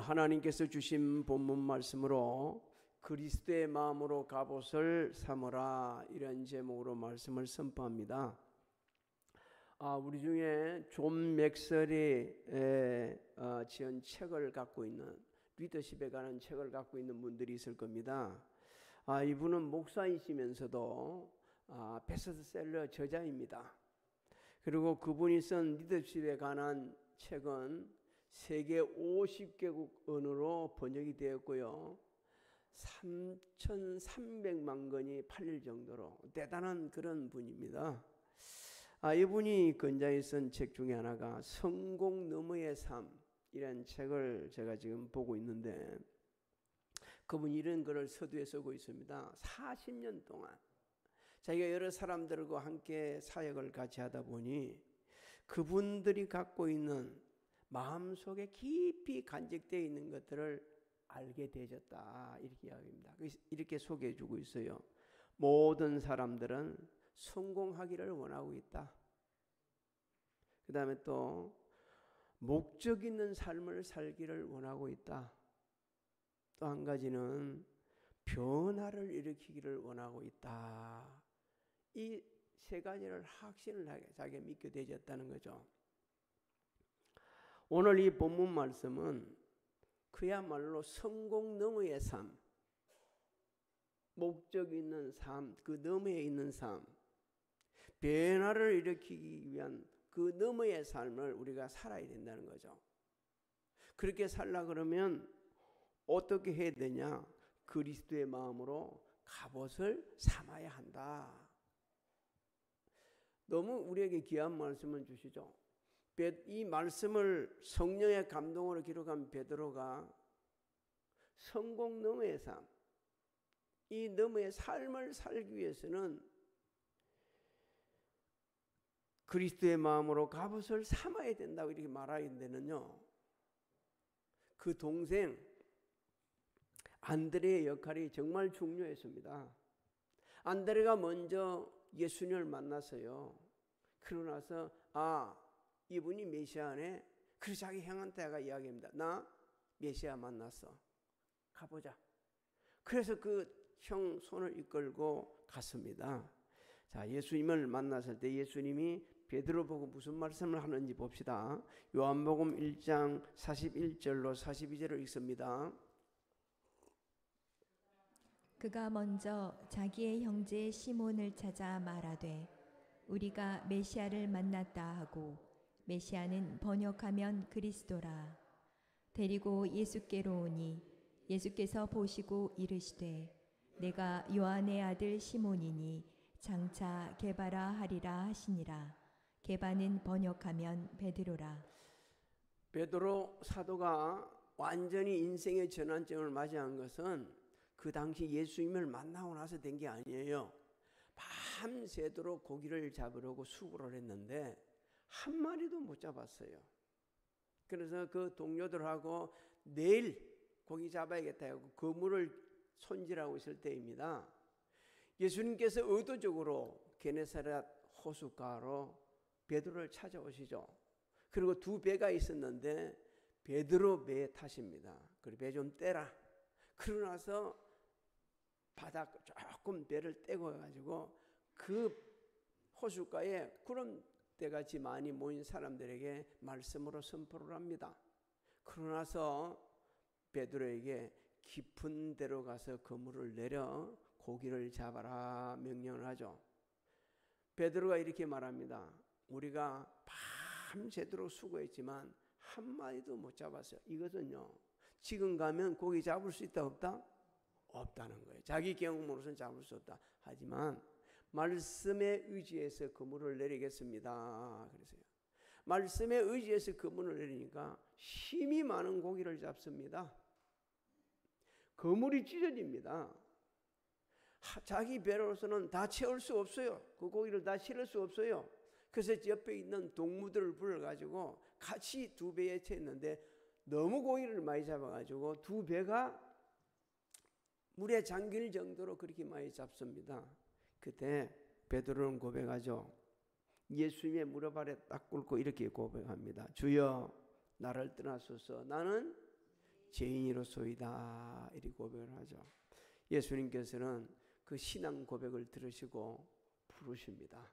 하나님께서 주신 본문 말씀으로 그리스도의 마음으로 갑옷을 삼으라, 이런 제목으로 말씀을 선포합니다. 우리 중에 존 맥설이 지은 책을 갖고 있는, 리더십에 관한 책을 갖고 있는 분들이 있을 겁니다. 이분은 목사이시면서도 베스트셀러 저자입니다. 그리고 그분이 쓴 리더십에 관한 책은 세계 50개국 언어로 번역이 되었고요. 3,300만 권이 팔릴 정도로 대단한 그런 분입니다. 이분이 건자히 쓴 책 중에 하나가 성공 너머의 삶, 이런 책을 제가 지금 보고 있는데, 그분이 이런 글을 서두에 쓰고 있습니다. 40년 동안 자기가 여러 사람들과 함께 사역을 같이 하다 보니 그분들이 갖고 있는 마음속에 깊이 간직되어 있는 것들을 알게 되졌다, 이렇게 이야기합니다. 이렇게 소개해 주고 있어요. 모든 사람들은 성공하기를 원하고 있다. 그 다음에 또 목적 있는 삶을 살기를 원하고 있다. 또 한 가지는 변화를 일으키기를 원하고 있다. 이 세 가지를 확신을 하게 자기가 믿게 되졌다는 거죠. 오늘 이 본문 말씀은 그야말로 성공 너머의 삶, 목적 있는 삶, 그 너머에 있는 삶, 변화를 일으키기 위한 그 너머의 삶을 우리가 살아야 된다는 거죠. 그렇게 살라 그러면 어떻게 해야 되냐? 그리스도의 마음으로 갑옷을 삼아야 한다. 너무 우리에게 귀한 말씀을 주시죠. 이 말씀을 성령의 감동으로 기록한 베드로가 성공 너머의 삶, 이 너머의 삶을 살기 위해서는 그리스도의 마음으로 갑옷을 삼아야 된다고 이렇게 말하는데는요, 그 동생 안드레의 역할이 정말 중요했습니다. 안드레가 먼저 예수님을 만났어요. 그러고 나서 이분이 메시아네. 그래서 자기 형한테가 이야기합니다. 나 메시아 만났어. 가보자. 그래서 그 형 손을 이끌고 갔습니다. 자, 예수님을 만났을 때 예수님이 베드로 보고 무슨 말씀을 하는지 봅시다. 요한복음 1장 41절로 42절을 읽습니다. 그가 먼저 자기의 형제 시몬을 찾아 말하되 우리가 메시아를 만났다 하고, 메시아는 번역하면 그리스도라. 데리고 예수께로 오니 예수께서 보시고 이르시되 내가 요한의 아들 시몬이니 장차 게바라 하리라 하시니라. 게바는 번역하면 베드로라. 베드로 사도가 완전히 인생의 전환점을 맞이한 것은 그 당시 예수님을 만나고 나서 된 게 아니에요. 밤새도록 고기를 잡으려고 수고를 했는데 한 마리도 못 잡았어요. 그래서 그 동료들하고 내일 고기 잡아야겠다 하고 그물을 손질하고 있을 때입니다. 예수님께서 의도적으로 게네사렛 호숫가로 베드로를 찾아오시죠. 그리고 두 배가 있었는데 베드로 배에 타십니다. 그리고 배 좀 떼라. 그러고 나서 바닥 조금 배를 떼고 가지고 그 호숫가에 구름대같이 많이 모인 사람들에게 말씀으로 선포를 합니다. 그러고 나서 베드로에게 깊은 데로 가서 그물을 내려 고기를 잡아라 명령을 하죠. 베드로가 이렇게 말합니다. 우리가 밤새도록 수고했지만 한 마리도 못 잡았어요. 이것은요, 지금 가면 고기 잡을 수 있다 없다? 없다는 거예요. 자기 경험으로서는 잡을 수 없다. 하지만 말씀에 의지해서 그물을 내리겠습니다. 그래서요, 말씀에 의지해서 그물을 내리니까 힘이 많은 고기를 잡습니다. 그물이 찢어집니다. 자기 배로서는 다 채울 수 없어요. 그 고기를 다 실을 수 없어요. 그래서 옆에 있는 동무들을 불러가지고 같이 두 배에 채웠는데 너무 고기를 많이 잡아가지고 두 배가 물에 잠길 정도로 그렇게 많이 잡습니다. 그때 베드로는 고백하죠. 예수님의 무릎 아래 딱 꿇고 이렇게 고백합니다. 주여 나를 떠나소서. 나는 죄인이로소이다 이렇게 고백을 하죠. 예수님께서는 그 신앙 고백을 들으시고 부르십니다.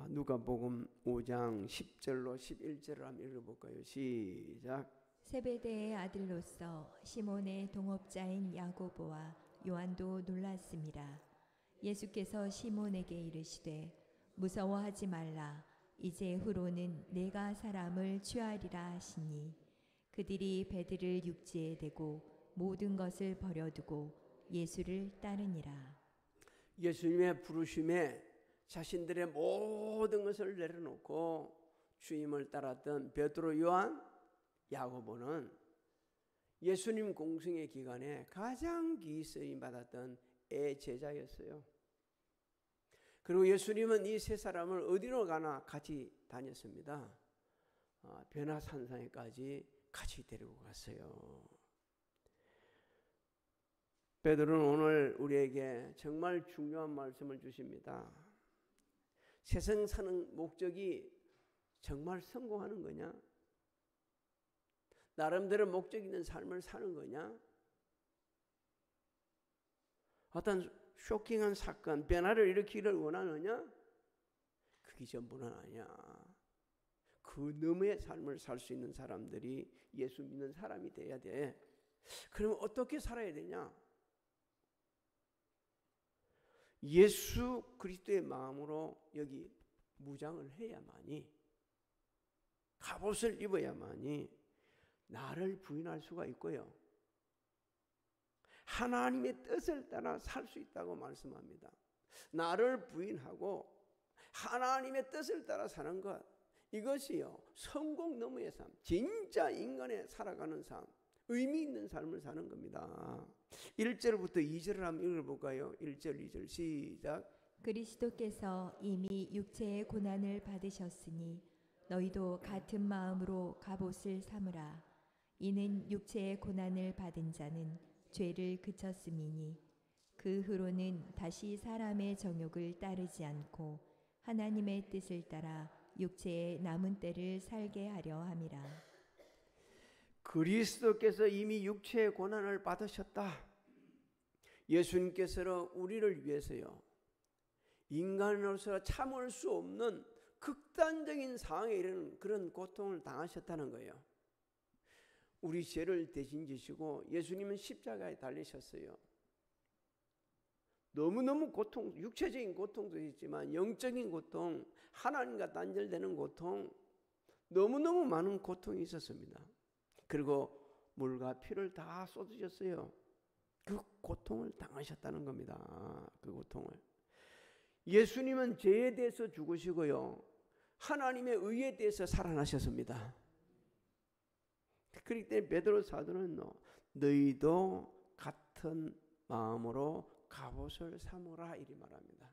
누가복음 5장 10절로 11절을 한번 읽어볼까요? 시작. 세베대의 아들로서 시몬의 동업자인 야고보와 요한도 놀랐습니다. 예수께서 시몬에게 이르시되 무서워하지 말라. 이제 후로는 내가 사람을 취하리라 하시니 그들이 배들을 육지에 대고 모든 것을 버려두고 예수를 따르니라. 예수님의 부르심에 자신들의 모든 것을 내려놓고 주님을 따랐던 베드로, 요한, 야고보는 예수님 공생의 기간에 가장 귀히 쓰임 받았던 제자였어요. 그리고 예수님은 이 세 사람을 어디로 가나 같이 다녔습니다. 변화산상에까지 같이 데리고 갔어요. 베드로는 오늘 우리에게 정말 중요한 말씀을 주십니다. 세상 사는 목적이 정말 성공하는 거냐? 나름대로 목적 있는 삶을 사는 거냐? 어떤 쇼킹한 사건, 변화를 일으키기를 원하느냐? 그게 전부는 아니야. 그 너머의 삶을 살 수 있는 사람들이 예수 믿는 사람이 돼야 돼. 그러면 어떻게 살아야 되냐? 예수 그리스도의 마음으로 여기 무장을 해야만이, 갑옷을 입어야만이 나를 부인할 수가 있고요, 하나님의 뜻을 따라 살 수 있다고 말씀합니다. 나를 부인하고 하나님의 뜻을 따라 사는 것, 이것이요 성공 너머의 삶, 진짜 인간의 살아가는 삶, 의미 있는 삶을 사는 겁니다. 1절부터 2절을 한번 읽어볼까요? 1절 2절 시작. 그리스도께서 이미 육체의 고난을 받으셨으니 너희도 같은 마음으로 갑옷을 삼으라. 이는 육체의 고난을 받은 자는 죄를 그쳤음이니 그 후로는 다시 사람의 정욕을 따르지 않고 하나님의 뜻을 따라 육체의 남은 때를 살게 하려 함이라. 그리스도께서 이미 육체의 고난을 받으셨다. 예수님께서는 우리를 위해서요, 인간으로서 참을 수 없는 극단적인 상황에 이르는 그런 고통을 당하셨다는 거예요. 우리 죄를 대신 지시고 예수님은 십자가에 달리셨어요. 너무너무 고통, 육체적인 고통도 있지만 영적인 고통, 하나님과 단절되는 고통, 너무너무 많은 고통이 있었습니다. 그리고 물과 피를 다 쏟으셨어요. 그 고통을 당하셨다는 겁니다. 그 고통을. 예수님은 죄에 대해서 죽으시고요, 하나님의 의에 대해서 살아나셨습니다. 그렇기 때문에 베드로 사도는 너희도 같은 마음으로 갑옷을 삼으라 이리 말합니다.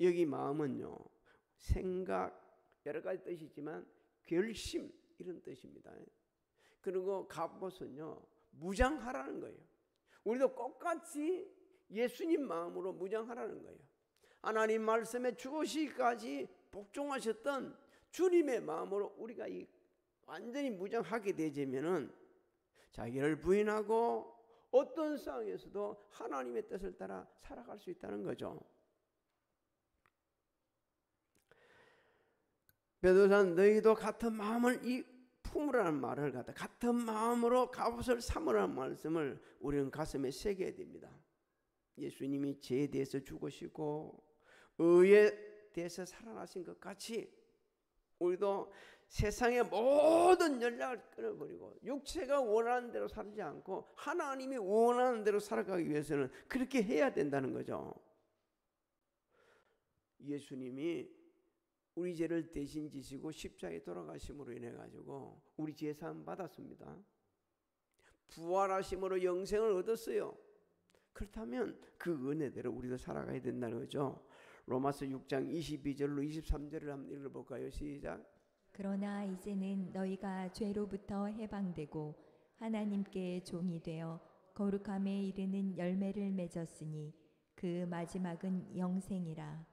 여기 마음은요, 생각, 여러 가지 뜻이 있지만 결심, 이런 뜻입니다. 그리고 갑옷은요, 무장하라는 거예요. 우리도 똑같이 예수님 마음으로 무장하라는 거예요. 하나님 말씀에 죽으시기까지 복종하셨던 주님의 마음으로 우리가 완전히 무장하게 되자면은 자기를 부인하고 어떤 상황에서도 하나님의 뜻을 따라 살아갈 수 있다는 거죠. 베드로는 너희도 같은 마음을 품으라는 말을 갖다 같은 마음으로 갑옷을 삼으라는 말씀을 우리는 가슴에 새겨야 됩니다. 예수님이 죄에 대해서 죽으시고 의에 대해서 살아나신 것 같이 우리도 세상의 모든 연락을 끊어버리고 육체가 원하는 대로 살지 않고 하나님이 원하는 대로 살아가기 위해서는 그렇게 해야 된다는 거죠. 예수님이 우리 죄를 대신 지시고 십자가에 돌아가심으로 인해 가지고 우리 죄 사함 받았습니다. 부활하심으로 영생을 얻었어요. 그렇다면 그 은혜대로 우리도 살아가야 된다는 거죠. 로마서 6장 22절로 23절을 한번 읽어볼까요? 시작. 그러나 이제는 너희가 죄로부터 해방되고 하나님께 종이 되어 거룩함에 이르는 열매를 맺었으니 그 마지막은 영생이라.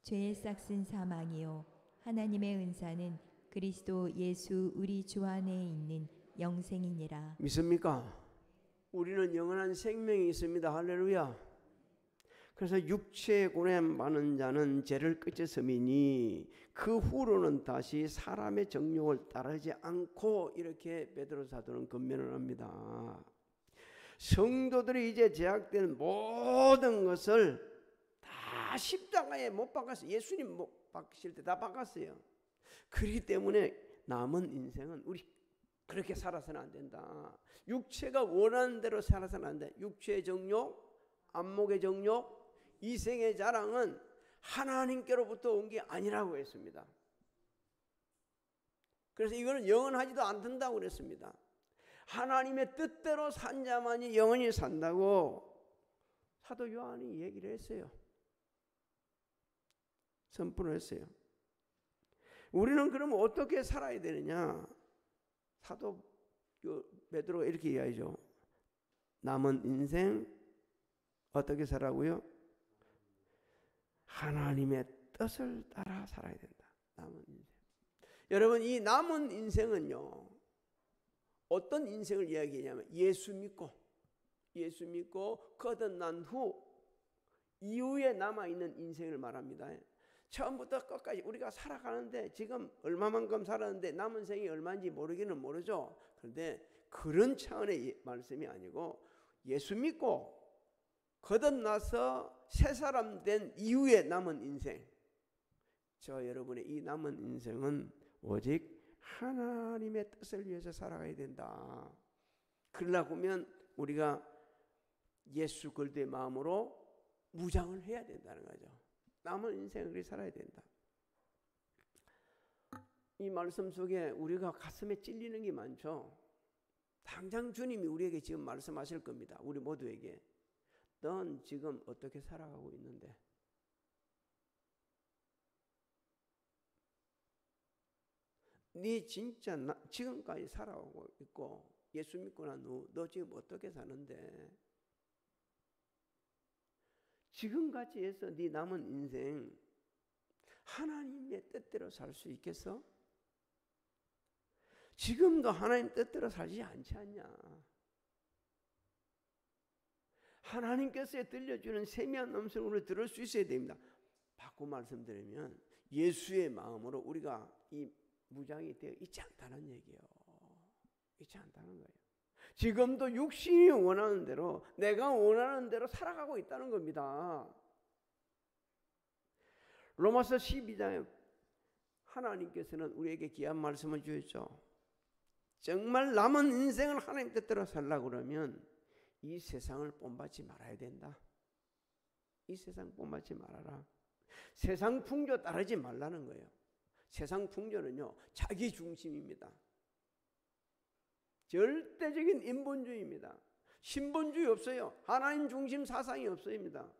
죄의 싹은 사망이요 하나님의 은사는 그리스도 예수 우리 주 안에 있는 영생이니라. 믿습니까? 우리는 영원한 생명이 있습니다. 할렐루야. 그래서 육체에 고난받는 자는 죄를 끝에서미니 그 후로는 다시 사람의 정욕을 따르지 않고, 이렇게 베드로 사도는 권면을 합니다. 성도들이 이제 제약된 모든 것을 다 십자가에 못 박았어요. 예수님 못 박으실 때 다 박았어요. 그렇기 때문에 남은 인생은 우리 그렇게 살아서는 안 된다. 육체가 원하는 대로 살아서는 안 돼. 육체의 정욕, 안목의 정욕, 이생의 자랑은 하나님께로부터 온 게 아니라고 했습니다. 그래서 이거는 영원하지도 않는다고 그랬습니다. 하나님의 뜻대로 산 자만이 영원히 산다고 사도 요한이 얘기를 했어요. 선포를 했어요. 우리는 그러면 어떻게 살아야 되느냐? 사도 베드로가 이렇게 이야기하죠. 남은 인생 어떻게 살아고요? 하나님의 뜻을 따라 살아야 된다. 남은 인생. 여러분, 이 남은 인생은요, 어떤 인생을 이야기하냐면 예수 믿고 거듭난 후 이후에 남아있는 인생을 말합니다. 처음부터 끝까지 우리가 살아가는데 지금 얼마만큼 살았는데 남은 생이 얼마인지 모르기는 모르죠. 그런데 그런 차원의 말씀이 아니고 예수 믿고 거듭나서 새 사람 된 이후에 남은 인생, 저 여러분의 이 남은 인생은 오직 하나님의 뜻을 위해서 살아가야 된다. 그러려고 하면 우리가 예수 그리스도의 마음으로 무장을 해야 된다는 거죠. 남은 인생을 그렇게 살아야 된다. 이 말씀 속에 우리가 가슴에 찔리는 게 많죠. 당장 주님이 우리에게 지금 말씀하실 겁니다. 우리 모두에게. 넌 지금 어떻게 살아가고 있는데? 네 진짜 지금까지 살아오고 있고 예수 믿고 난 후 너 지금 어떻게 사는데? 지금같이 해서 네 남은 인생 하나님의 뜻대로 살 수 있겠어? 지금도 하나님 뜻대로 살지 않지 않냐? 하나님께서 들려주는 세미한 음성으로 들을 수 있어야 됩니다. 바꿔 말씀드리면 예수의 마음으로 우리가 이 무장이 되어 있지 않다는 얘기예요. 있지 않다는 거예요. 지금도 육신이 원하는 대로, 내가 원하는 대로 살아가고 있다는 겁니다. 로마서 12장에 하나님께서는 우리에게 귀한 말씀을 주셨죠. 정말 남은 인생을 하나님 뜻대로 살려고 그러면 이 세상을 본받지 말아야 된다. 이 세상 본받지 말아라. 세상 풍조 따르지 말라는 거예요. 세상 풍조는요, 자기 중심입니다. 절대적인 인본주의입니다. 신본주의 없어요. 하나님 중심 사상이 없어입니다.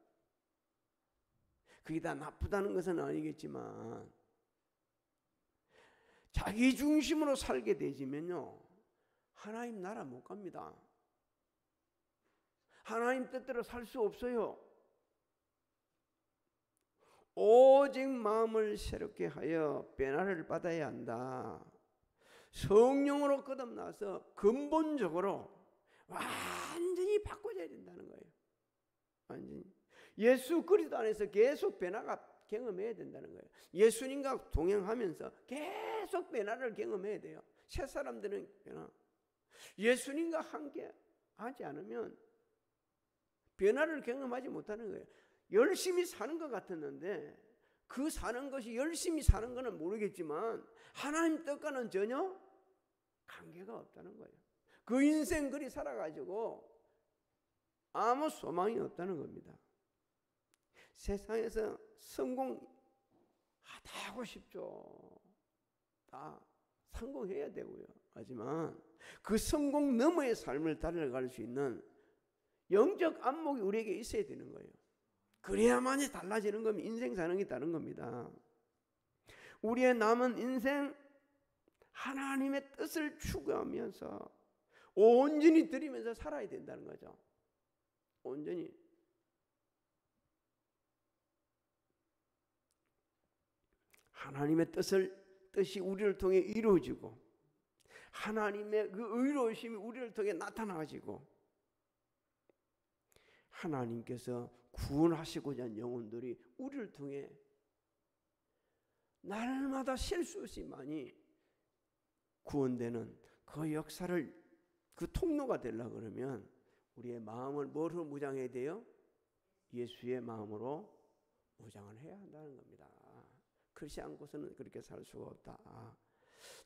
그게 다 나쁘다는 것은 아니겠지만 자기 중심으로 살게 되지면요, 하나님 나라 못 갑니다. 하나님 뜻대로 살 수 없어요. 오직 마음을 새롭게 하여 변화를 받아야 한다. 성령으로 거듭나서 근본적으로 완전히 바꿔줘야 된다는 거예요. 완전히 예수 그리스도 안에서 계속 변화가 경험해야 된다는 거예요. 예수님과 동행하면서 계속 변화를 경험해야 돼요. 새 사람들은 변화. 예수님과 함께 하지 않으면 변화를 경험하지 못하는 거예요. 열심히 사는 것 같았는데 그 사는 것이 열심히 사는 것은 모르겠지만 하나님 뜻과는 전혀 관계가 없다는 거예요. 그 인생 그리 살아가지고 아무 소망이 없다는 겁니다. 세상에서 성공 다 하고 싶죠. 다 성공해야 되고요. 하지만 그 성공 너머의 삶을 달려갈 수 있는 영적 안목이 우리에게 있어야 되는 거예요. 그래야만이 달라지는 겁니다. 인생 사는 게 다른 겁니다. 우리의 남은 인생 하나님의 뜻을 추구하면서 온전히 드리면서 살아야 된다는 거죠. 온전히. 하나님의 뜻이 우리를 통해 이루어지고 하나님의 그 의로우심이 우리를 통해 나타나가지고 하나님께서 구원하시고자 하는 영혼들이 우리를 통해 날마다 실수 없이 많이 구원되는 그 역사를, 그 통로가 되려고 그러면 우리의 마음을 뭐로 무장해야 돼요? 예수의 마음으로 무장을 해야 한다는 겁니다. 그렇지 않고서는 그렇게 살 수가 없다.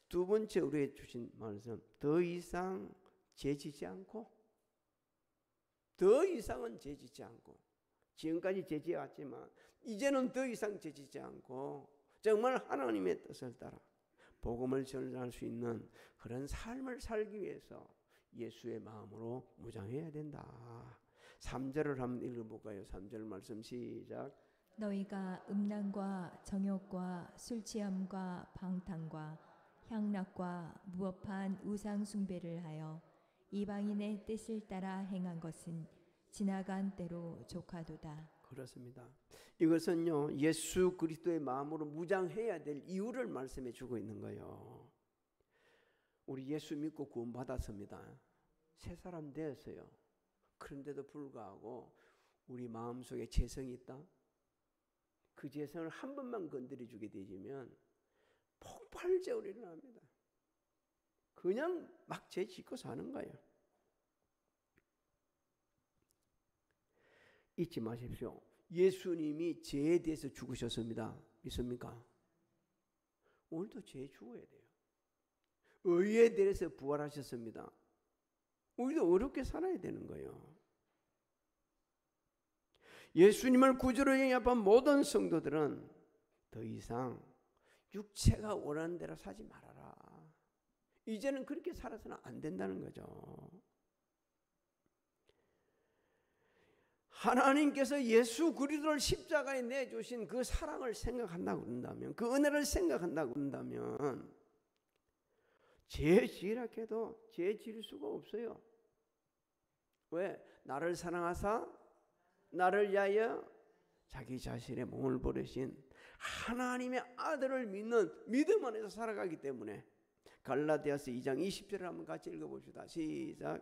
두 번째 우리에게 주신 말씀, 더 이상 죄지지 않고, 더 이상은 죄지지 않고, 지금까지 죄지었지만 이제는 더 이상 죄지지 않고 정말 하나님의 뜻을 따라 복음을 전할 수 있는 그런 삶을 살기 위해서 예수의 마음으로 무장해야 된다. 3절을 한번 읽어볼까요? 3절 말씀 시작. 너희가 음란과 정욕과 술취함과 방탕과 향락과 무법한 우상 숭배를 하여 이방인의 뜻을 따라 행한 것은 지나간 때로 족하도다. 그렇습니다. 이것은요, 예수 그리스도의 마음으로 무장해야 될 이유를 말씀해 주고 있는 거예요. 우리 예수 믿고 구원받았습니다. 새 사람 되었어요. 그런데도 불구하고 우리 마음속에 죄성이 있다. 그 죄성을 한 번만 건드려 주게 되면 폭발적으로 일어납니다. 그냥 막 죄 짓고 사는 거예요. 잊지 마십시오. 예수님이 죄에 대해서 죽으셨습니다. 믿습니까? 오늘도 죄에 죽어야 돼요. 의에 대해서 부활하셨습니다. 우리도 어렵게 살아야 되는 거예요. 예수님을 구주로 영접한 모든 성도들은 더 이상 육체가 원하는 대로 사지 말아라. 이제는 그렇게 살아서는 안 된다는 거죠. 하나님께서 예수 그리스도를 십자가에 내주신 그 사랑을 생각한다고 그런다면, 그 은혜를 생각한다고 그런다면 죄 지으라 해도 죄 지을 수가 없어요. 왜? 나를 사랑하사 나를 위하여 자기 자신의 몸을 버리신 하나님의 아들을 믿는 믿음 안에서 살아가기 때문에. 갈라디아서 2장 20절을 한번 같이 읽어봅시다. 시작.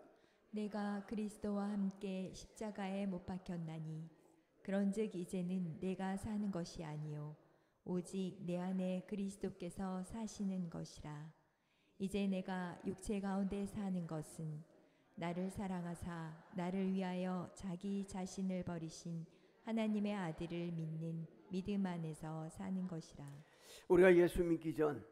내가 그리스도와 함께 십자가에 못 박혔나니 그런즉 이제는 내가 사는 것이 아니요 오직 내 안에 그리스도께서 사시는 것이라. 이제 내가 육체 가운데 사는 것은 나를 사랑하사 나를 위하여 자기 자신을 버리신 하나님의 아들을 믿는 믿음 안에서 사는 것이라. 우리가 예수 믿기 전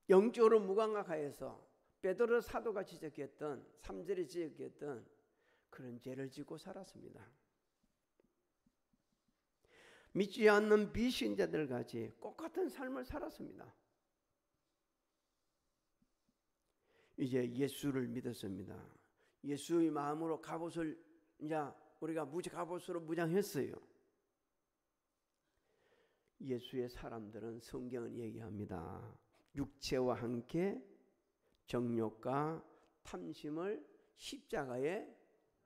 영적으로 무감각하여서 베드로 사도가 지적했던 3절에 지적했던 그런 죄를 짓고 살았습니다. 믿지 않는 비신자들같이 똑같은 삶을 살았습니다. 이제 예수를 믿었습니다. 예수의 마음으로 갑옷을 이제 우리가 갑옷으로 무장했어요. 예수의 사람들은 성경은 얘기합니다. 육체와 함께 정욕과 탐심을 십자가에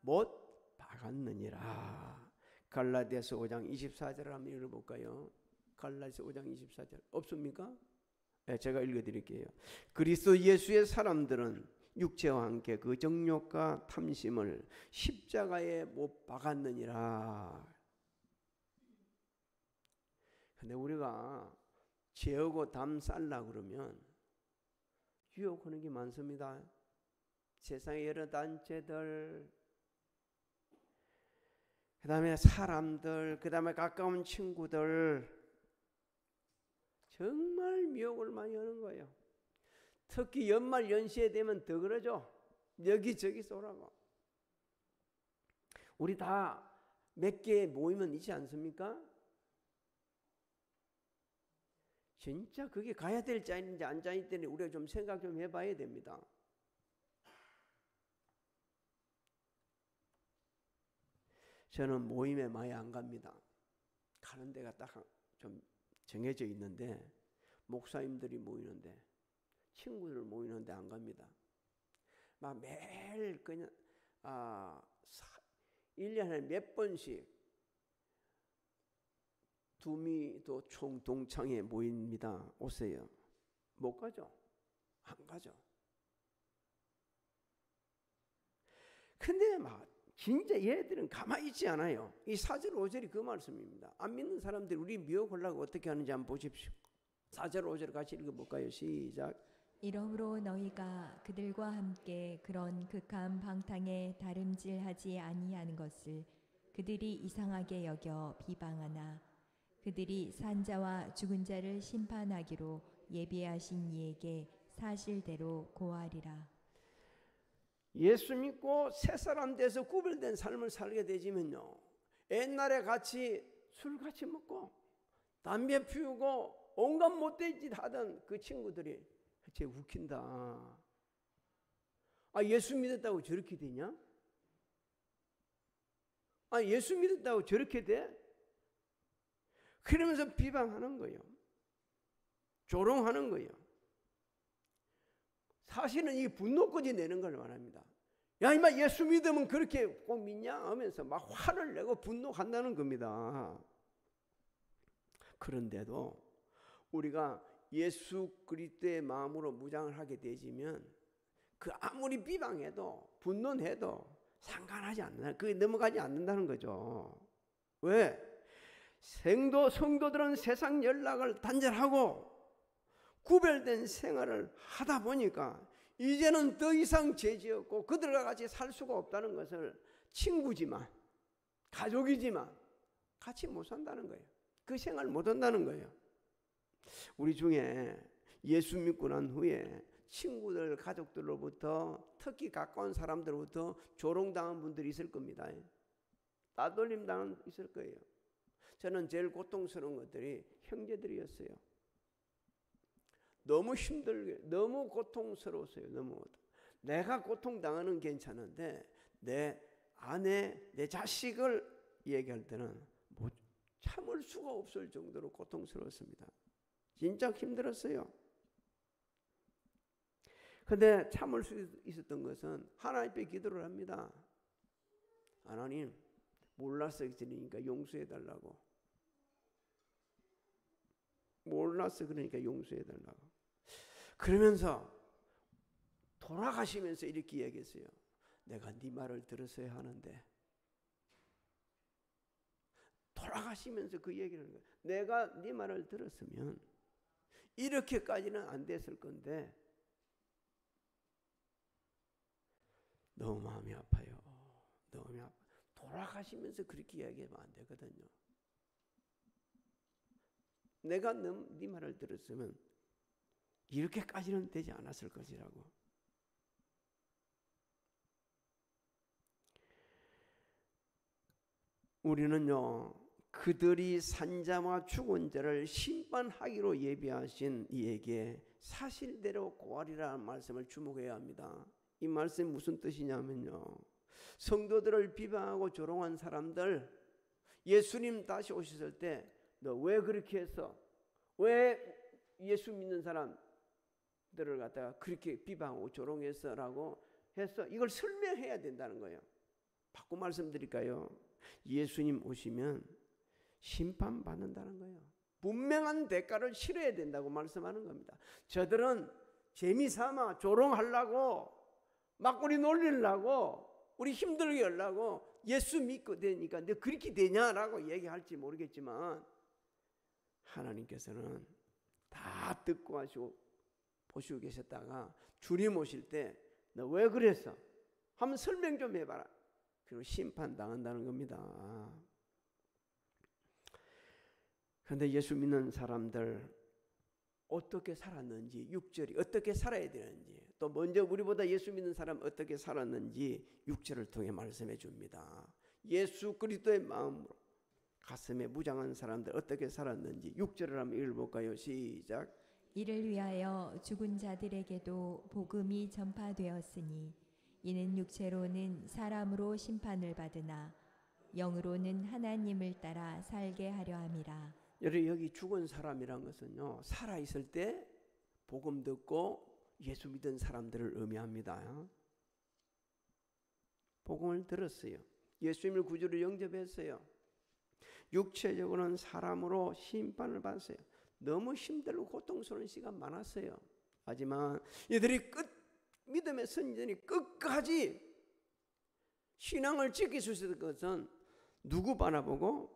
못 박았느니라. 갈라디아서 5장 24절을 한번 읽어볼까요? 갈라디아서 5장 24절 없습니까? 네, 제가 읽어드릴게요. 그리스도 예수의 사람들은 육체와 함께 그 정욕과 탐심을 십자가에 못 박았느니라. 근데 우리가 죄하고 담 쌓으려고 그러면 유혹하는 게 많습니다. 세상의 여러 단체들, 그 다음에 사람들, 그 다음에 가까운 친구들, 정말 미혹을 많이 하는 거예요. 특히 연말 연시에 되면 더 그러죠. 여기저기 쏘라고. 우리 다 몇 개 모이면 있지 않습니까? 진짜 그게 가야 될 자리인지 안 자리 때문에 우리가 좀 생각 좀 해봐야 됩니다. 저는 모임에 많이 안 갑니다. 가는 데가 딱 좀 정해져 있는데, 목사님들이 모이는데, 친구들 모이는데 안 갑니다. 막 매일 그냥 1년에 몇 번씩 두미도 총동창회 모입니다. 오세요. 못 가죠? 안 가죠? 근데 막 진짜 얘들은 가만히 있지 않아요. 이 4절 5절이 그 말씀입니다. 안 믿는 사람들이 우리 미혹하려고 어떻게 하는지 한번 보십시오. 4절 5절 같이 읽어볼까요? 시작. 이러므로 너희가 그들과 함께 그런 극한 방탕에 다름질하지 아니하는 것을 그들이 이상하게 여겨 비방하나 그들이 산 자와 죽은 자를 심판하기로 예비하신 이에게 사실대로 고하리라. 예수 믿고 새 사람 돼서 구별된 삶을 살게 되지면요, 옛날에 같이 술 같이 먹고 담배 피우고 온갖 못된 짓 하던 그 친구들이 쟤 웃긴다. 아, 예수 믿었다고 저렇게 되냐? 아, 예수 믿었다고 저렇게 돼? 그러면서 비방하는 거예요. 조롱하는 거예요. 사실은 이 분노까지 내는 걸 말합니다. 야, 이마 예수 믿으면 그렇게 꼭 믿냐? 하면서 막 화를 내고 분노한다는 겁니다. 그런데도 우리가 예수 그리스도의 마음으로 무장을 하게 되지면 그 아무리 비방해도 분노해도 상관하지 않는다. 그게 넘어가지 않는다는 거죠. 왜? 성도들은 세상 연락을 단절하고 구별된 생활을 하다 보니까 이제는 더 이상 죄지었고 그들과 같이 살 수가 없다는 것을 친구지만 가족이지만 같이 못 산다는 거예요. 그 생활 못 한다는 거예요. 우리 중에 예수 믿고 난 후에 친구들, 가족들로부터 특히 가까운 사람들로부터 조롱당한 분들이 있을 겁니다. 따돌림 당한 있을 거예요. 저는 제일 고통스러운 것들이 형제들이었어요. 너무 힘들게, 너무 고통스러웠어요. 너무. 내가 고통당하는 괜찮은데 내 아내, 내 자식을 얘기할 때는 뭐 참을 수가 없을 정도로 고통스러웠습니다. 진짜 힘들었어요. 근데 참을 수 있었던 것은 하나님 앞에 기도를 합니다. 하나님, 몰라서 그러니까 용서해 달라고. 몰라서 그러니까 용서해 달라고. 그러면서 돌아가시면서 이렇게 얘기했어요. 내가 네 말을 들었어야 하는데. 돌아가시면서 그 얘기를 하는 거예요. 내가 네 말을 들었으면 이렇게까지는 안 됐을 건데 너무 마음이 아파요. 너무 마음이 아파요. 돌아가시면서 그렇게 이야기하면 안 되거든요. 내가 네 말을 들었으면 이렇게까지는 되지 않았을 것이라고. 우리는요, 그들이 산 자와 죽은 자를 심판하기로 예비하신 이에게 사실대로 고하리라는 말씀을 주목해야 합니다. 이 말씀이 무슨 뜻이냐면요, 성도들을 비방하고 조롱한 사람들, 예수님 다시 오셨을 때 너 왜 그렇게 했어? 왜 예수 믿는 사람들을 갖다가 그렇게 비방하고 조롱했어? 라고 해서 이걸 설명해야 된다는 거예요. 바꿔 말씀드릴까요? 예수님 오시면 심판받는다는 거예요. 분명한 대가를 치러야 된다고 말씀하는 겁니다. 저들은 재미삼아 조롱하려고 막 우리 놀리려고 우리 힘들게 하려고 예수 믿고 되니까 너 그렇게 되냐라고 얘기할지 모르겠지만 하나님께서는 다 듣고 하시고 보시고 계셨다가 주님 오실 때 너 왜 그랬어? 한번 설명 좀 해봐라. 그리고 심판당한다는 겁니다. 그런데 예수 믿는 사람들 어떻게 살았는지, 6절이 어떻게 살아야 되는지, 또 먼저 우리보다 예수 믿는 사람 어떻게 살았는지 6절을 통해 말씀해 줍니다. 예수 그리스도의 마음으로 가슴에 무장한 사람들 어떻게 살았는지 6절을 한번 읽어볼까요? 시작. 이를 위하여 죽은 자들에게도 복음이 전파되었으니 이는 육체로는 사람으로 심판을 받으나 영으로는 하나님을 따라 살게 하려 함이라. 여기 죽은 사람이란 것은요, 살아있을 때 복음 듣고 예수 믿은 사람들을 의미합니다. 복음을 들었어요. 예수님을 구주로 영접했어요. 육체적으로는 사람으로 심판을 받았어요. 너무 힘들고 고통스러운 시간 많았어요. 하지만 이들이 믿음의 선진이 끝까지 신앙을 지킬 수 있는 것은 누구 바라보고?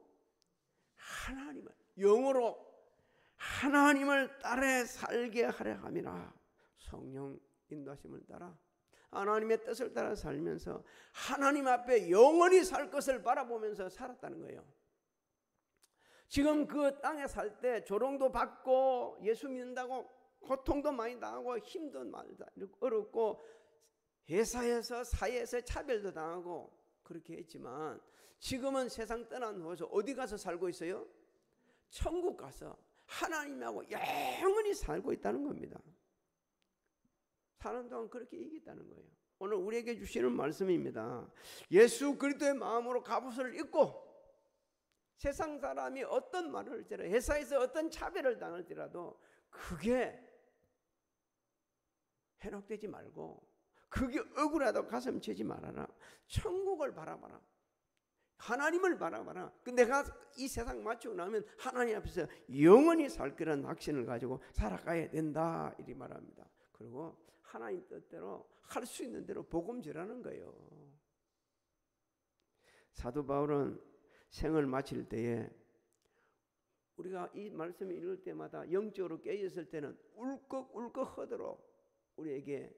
하나님을, 영으로 하나님을 따라 살게 하려 함이라. 성령 인도하심을 따라 하나님의 뜻을 따라 살면서 하나님 앞에 영원히 살 것을 바라보면서 살았다는 거예요. 지금 그 땅에 살 때 조롱도 받고 예수 믿는다고 고통도 많이 당하고 힘도 많이 어렵고 회사에서 사회에서 차별도 당하고 그렇게 했지만 지금은 세상 떠난 후에서 어디 가서 살고 있어요? 천국 가서 하나님하고 영원히 살고 있다는 겁니다. 사는 동안 그렇게 이겼다는 거예요. 오늘 우리에게 주시는 말씀입니다. 예수 그리스도의 마음으로 갑옷을 입고 세상 사람이 어떤 말을 할지라도 회사에서 어떤 차별을 당할지라도 그게 현혹되지 말고 그게 억울하다고 가슴 치지 말아라. 천국을 바라봐라. 하나님을 바라봐라. 내가 이 세상 마치고 나면 하나님 앞에서 영원히 살 거라는 확신을 가지고 살아가야 된다 이렇게 말합니다. 그리고 하나님 뜻대로 할 수 있는 대로 복음 전하는 거예요. 사도 바울은 생을 마칠 때에 우리가 이 말씀을 읽을 때마다 영적으로 깨졌을 때는 울컥울컥 하도록 우리에게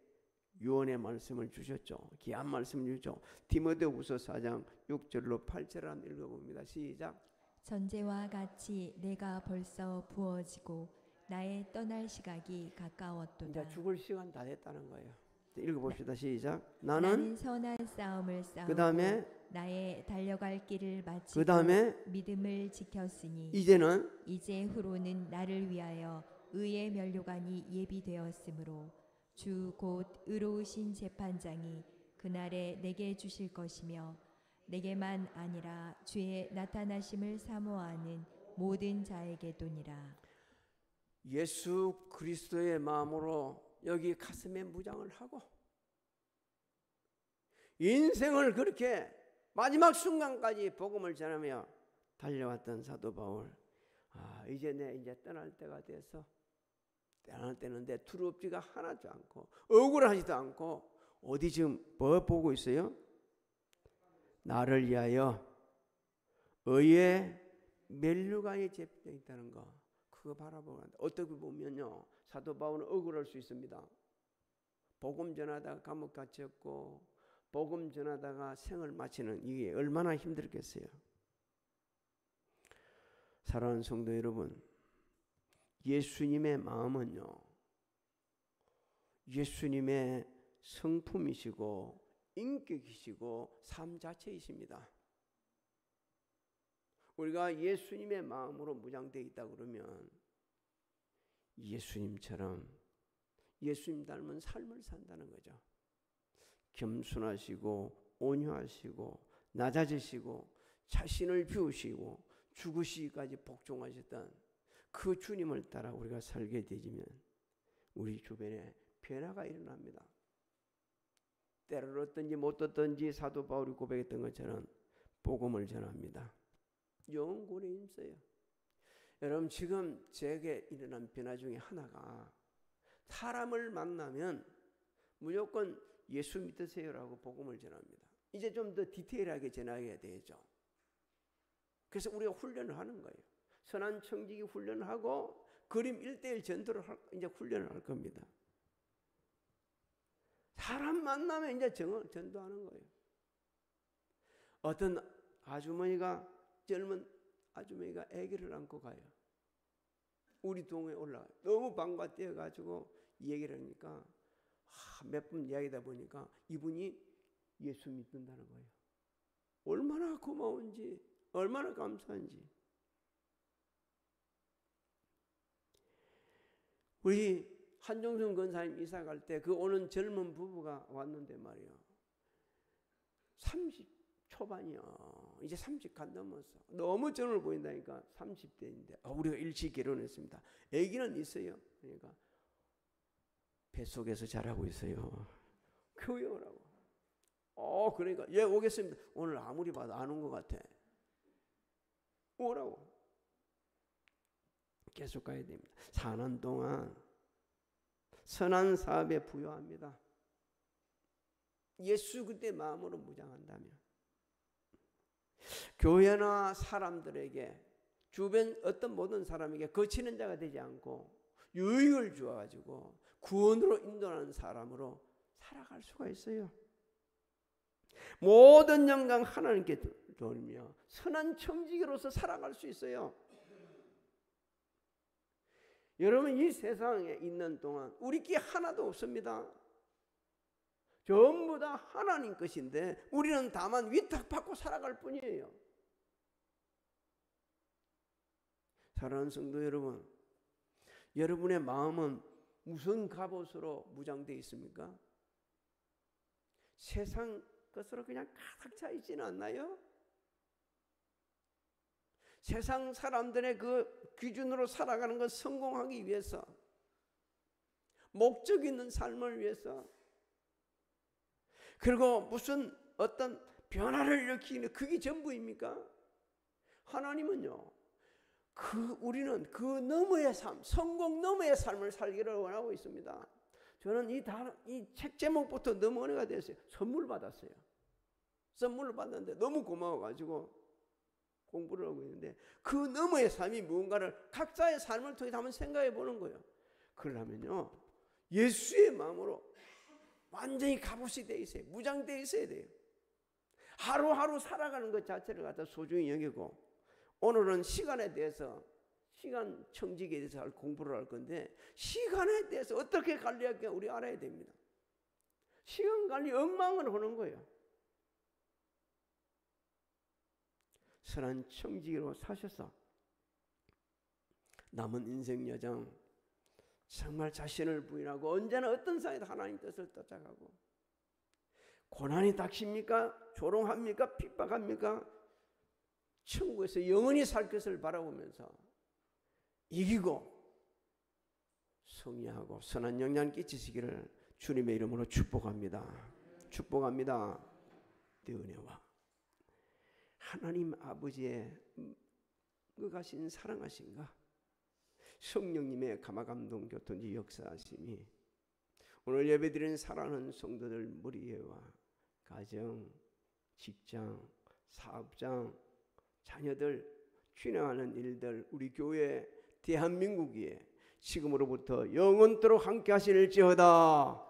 유언의 말씀을 주셨죠. 귀한 말씀을 주셨죠. 디모데후서 4장 6절로 8절을 한번 읽어봅니다. 시작. 전제와 같이 내가 벌써 부어지고 나의 떠날 시각이 가까웠도다. 이제 죽을 시간 다 됐다는 거예요. 읽어봅시다. 시작. 나는 선한 싸움을 싸우고 그 다음에 나의 달려갈 길을 마치고 그 다음에 믿음을 지켰으니 이제 후로는 나를 위하여 의의 면류관이 예비되었으므로 주 곧 의로우신 재판장이 그날에 내게 주실 것이며 내게만 아니라 주의 나타나심을 사모하는 모든 자에게도니라. 예수 그리스도의 마음으로 여기 가슴에 무장을 하고 인생을 그렇게 마지막 순간까지 복음을 전하며 달려왔던 사도 바울. 이제 떠날 때가 돼서 떠날 때는데 두렵지가 하나도 않고 억울하지도 않고 어디 지금 뭐 보고 있어요? 나를 위하여 의의 면류관이 제비되어 있다는 거. 그거 바라보고 어떻게 보면요 사도 바울은 억울할 수 있습니다. 복음 전하다가 감옥 갇혔고 복음 전하다가 생을 마치는 이게 얼마나 힘들겠어요. 사랑하는 성도 여러분, 예수님의 마음은요 예수님의 성품이시고 인격이시고 삶 자체이십니다. 우리가 예수님의 마음으로 무장되어 있다 그러면 예수님처럼 예수님 닮은 삶을 산다는 거죠. 겸손하시고 온유하시고 낮아지시고 자신을 비우시고 죽으시기까지 복종하셨던 그 주님을 따라 우리가 살게 되지면 우리 주변에 변화가 일어납니다. 때를 얻든지 못 얻든지 사도 바울이 고백했던 것처럼 복음을 전합니다. 영혼에 힘써요. 여러분 지금 제게 일어난 변화 중에 하나가 사람을 만나면 무조건 예수 믿으세요라고 복음을 전합니다. 이제 좀 더 디테일하게 전해야 되죠. 그래서 우리가 훈련을 하는 거예요. 선한 청지기 훈련을 하고 그림 1:1 전도를 이제 훈련을 할 겁니다. 사람 만나면 이제 전도하는 거예요. 어떤 아주머니가 젊은 아주머니가 아기를 안고 가요. 우리 동에 올라가요. 너무 방과 뛰어가지고 얘기를 하니까 몇 분 이야기다 보니까 이분이 예수 믿는다는 거예요. 얼마나 고마운지 얼마나 감사한지. 우리 한종순 권사님 이사 갈 때 그 오는 젊은 부부가 왔는데 말이에요. 30 초반이야. 이제 30 간 넘었어. 너무 젊어 보인다니까. 30대인데 우리가 일찍 결혼했습니다. 아기는 있어요. 그러니까 뱃속에서 자라고 있어요. 교회 오라고. 그러니까 예 오겠습니다. 오늘 아무리 봐도 안 온 것 같아. 오라고. 계속 가야 됩니다. 사는 동안 선한 사업에 부여합니다. 예수 그리스도의 마음으로 무장한다면 교회나 사람들에게 주변 어떤 모든 사람에게 거치는 자가 되지 않고 유익을 주어가지고 구원으로 인도하는 사람으로 살아갈 수가 있어요. 모든 영광 하나님께 돌며 선한 청지기로서 살아갈 수 있어요. 여러분, 이 세상에 있는 동안 우리께 하나도 없습니다. 전부 다 하나님 것인데 우리는 다만 위탁받고 살아갈 뿐이에요. 사랑하는 성도 여러분, 여러분의 마음은 무슨 갑옷으로 무장되어 있습니까? 세상 것으로 그냥 가득 차 있지는 않나요? 세상 사람들의 그 기준으로 살아가는 것 성공하기 위해서, 목적 있는 삶을 위해서, 그리고 무슨 어떤 변화를 일으키는 그게 전부입니까? 하나님은요, 우리는 그 너머의 삶, 성공 너머의 삶을 살기를 원하고 있습니다. 저는 이 책 제목부터 너무 은혜가 됐어요. 선물 받았어요. 선물을 받았는데 너무 고마워가지고 공부를 하고 있는데, 그 너머의 삶이 무언가를 각자의 삶을 통해서 한번 생각해 보는 거예요. 그러려면요, 예수의 마음으로 완전히 갑옷이 되어 있어요. 무장되어 있어야 돼요. 하루하루 살아가는 것 자체를 갖다 소중히 여기고, 오늘은 시간에 대해서, 시간 청지기에 대해서 공부를 할 건데, 시간에 대해서 어떻게 관리할까 우리 알아야 됩니다. 시간 관리 엉망을 하는 거예요. 선한 청지기로 사셔서 남은 인생 여정 정말 자신을 부인하고 언제나 어떤 상황에도 하나님 뜻을 쫓아가고, 고난이 닥칩니까? 조롱합니까? 핍박합니까? 천국에서 영원히 살 것을 바라보면서 이기고 승리하고 선한 영향 끼치시기를 주님의 이름으로 축복합니다. 축복합니다. 내 은혜와 하나님 아버지의 의가신 사랑하신가, 성령님의 감화감동 교통지 역사하심이 오늘 예배드리는 사랑하는 성도들 무리와 가정, 직장, 사업장, 자녀들, 진행하는 일들, 우리 교회, 대한민국 위에 지금으로부터 영원토록 함께 하실지어다.